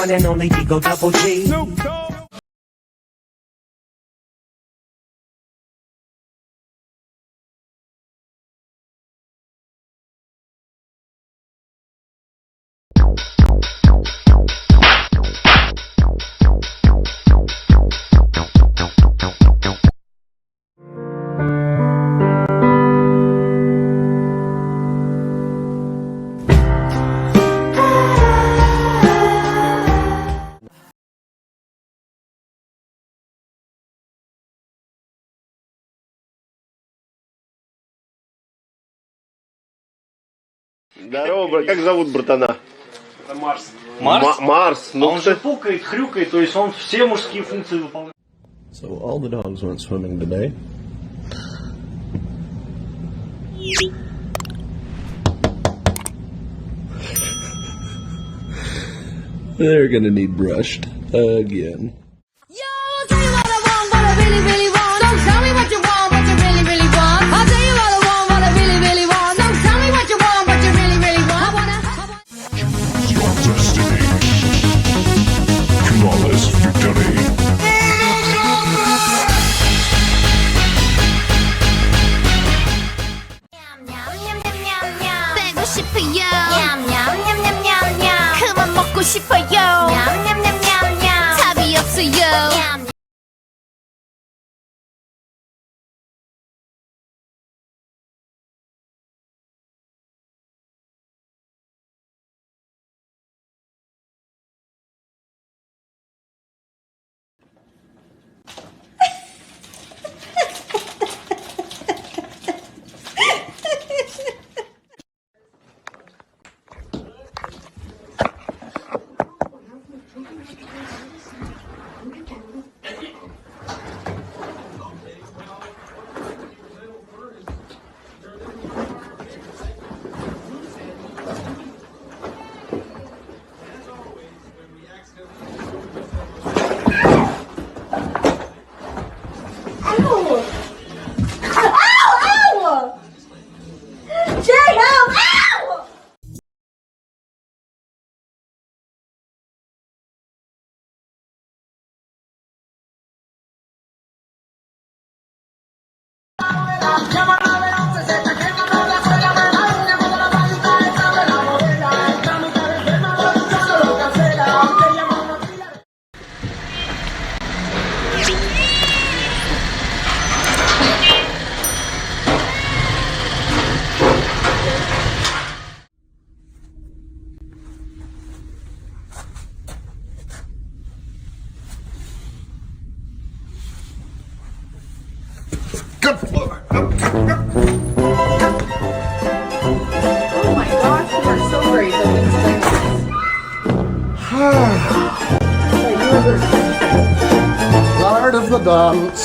one and only Digo Double G. Здорово, брат. Как зовут братана? Это Марс. Марс. Ну, он же пукает, хрюкает, то есть он все мужские функции выполняет. So all the dogs went swimming today. They're gonna need brushed again. Yo, I'll tell you what I want, what I really, really want. Don't tell me what you want, what you really, really want. I'll tell you what I want, what I really, really want. Don't tell me what you want, what you really, really want. Choose your destiny. Flawless victory. 빼고 싶어요. 냠냠냠냠냠냠. 그만 먹고 싶어요. 냠냠냠냠냠. 답이 없어요. Oh my gosh, you are so great. I didn't expect this. Lord of the dance.